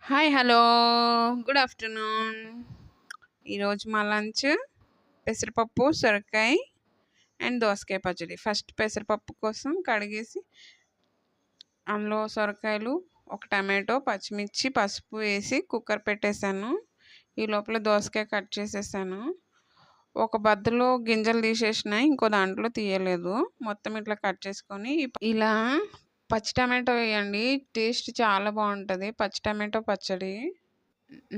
Hi hello good afternoon. ఈరోజు మా lunch పెసరపప్పు, సొరకాయ అండ్ దోసకాయ పచ్చడి. ఫస్ట్ పెసరపప్పు కోసం కడిగేసి అందులో సొరకాయలు, ఒక టమాటో, పచ్చిమిర్చి, పసుపు వేసి కుక్కర్ పెట్టేశాను. ఈ లోపల దోసకాయ కట్ చేసేసాను. ఒక బద్దలో గింజలు తీసేసినాయి, ఇంకో దాంట్లో తీయలేదు. మొత్తం ఇట్లా కట్ చేసుకొని ఇలా పచ్చి టమాటో వేయండి, టేస్ట్ చాలా బాగుంటుంది. పచ్చి టమాటో పచ్చడి.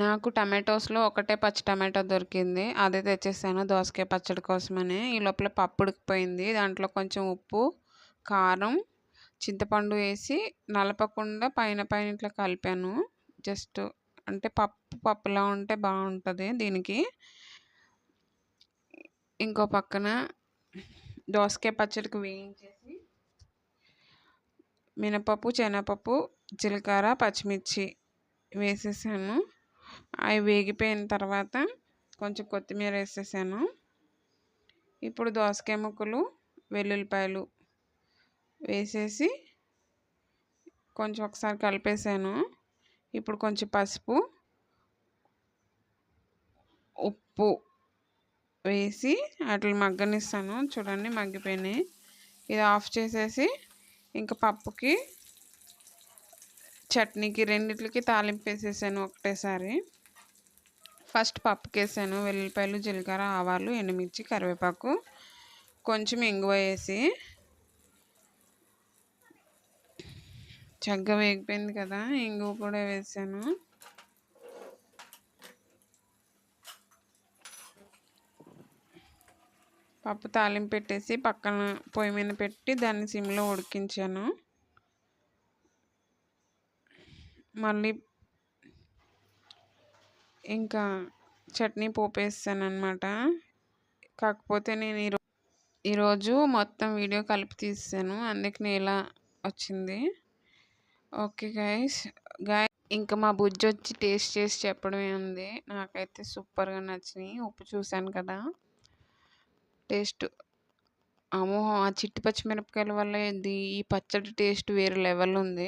నాకు టమాటోస్లో ఒకటే పచ్చి టమాటో దొరికింది, అదే తెచ్చేసాను దోసకాయ పచ్చడి కోసమని. ఈ లోపల పప్పు ఉడికిపోయింది. దాంట్లో కొంచెం ఉప్పు, కారం, చింతపండు వేసి నలపకుండా పైన పైన ఇట్లా కలిపాను. జస్ట్ అంటే పప్పులా ఉంటే బాగుంటుంది దీనికి. ఇంకో పక్కన దోసకాయ పచ్చడికి వేయించేసి మినపప్పు, శనగపప్పు, జీలకర్ర, పచ్చిమిర్చి వేసేసాను. అవి వేగిపోయిన తర్వాత కొంచెం కొత్తిమీర వేసేసాను. ఇప్పుడు దోసకాయ ముక్కలు, వెల్లుల్లిపాయలు వేసేసి కొంచెం ఒకసారి కలిపేసాను. ఇప్పుడు కొంచెం పసుపు, ఉప్పు వేసి అట్లా మగ్గనిస్తాను. చూడండి మగ్గిపోయినాయి. ఇది ఆఫ్ చేసేసి ఇంకా పప్పుకి, చట్నీకి రెండిట్లకి తాలింపు వేసేసాను ఒకటేసారి. ఫస్ట్ పప్పుకి వేసాను వెల్లుల్లిపాయలు, జీలకర్ర, ఆవాలు, ఎండుమిర్చి, కరివేపాకు, కొంచెం ఇంగువ వేసి చక్కగా వేగిపోయింది కదా, ఇంగువ కూడా వేసాను. పప్పు తాలింపు పెట్టేసి పక్కన పొయ్యి మీద పెట్టి దాన్ని సిమ్లో ఉడికించాను. మళ్ళీ ఇంకా చట్నీ పోపు వేసాను అనమాట. కాకపోతే నేను ఈరోజు మొత్తం వీడియో కలిపి తీసాను, అందుకని ఇలా వచ్చింది. ఓకే గైస్ ఇంకా మా బుజ్జి వచ్చి టేస్ట్ చేసి చెప్పడమే ఉంది. నాకైతే సూపర్గా నచ్చినాయి. ఉప్పు చూశాను కదా, టేస్ట్ అమ్మో, ఆ చిట్టి పచ్చిమిరపకాయల వల్ల ఈ పచ్చడి టేస్ట్ వేరే లెవెల్ ఉంది.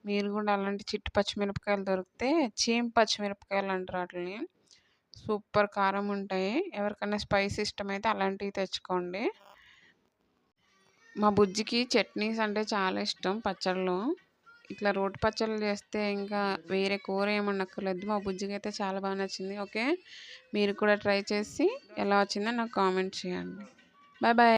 మీరు కూడా అలాంటి చిట్టి పచ్చిమిరపకాయలు దొరికితే చేం పచ్చిమిరపకాయలు అంటారు వాటిని. సూపర్ కారం ఉంటాయి. ఎవరికైనా స్పైస్ ఇష్టమైతే అలాంటివి తెచ్చుకోండి. మా బుజ్జికి చట్నీస్ అంటే చాలా ఇష్టం. పచ్చళ్ళు ఇట్లా రోటి పచ్చళ్ళు చేస్తే ఇంకా వేరే కూర ఏమన్నక్కర్లేదు. మా బుజ్జికి అయితే చాలా బాగా నచ్చింది. ఓకే, మీరు కూడా ట్రై చేసి ఎలా వచ్చిందో నాకు కామెంట్ చేయండి. Bye bye.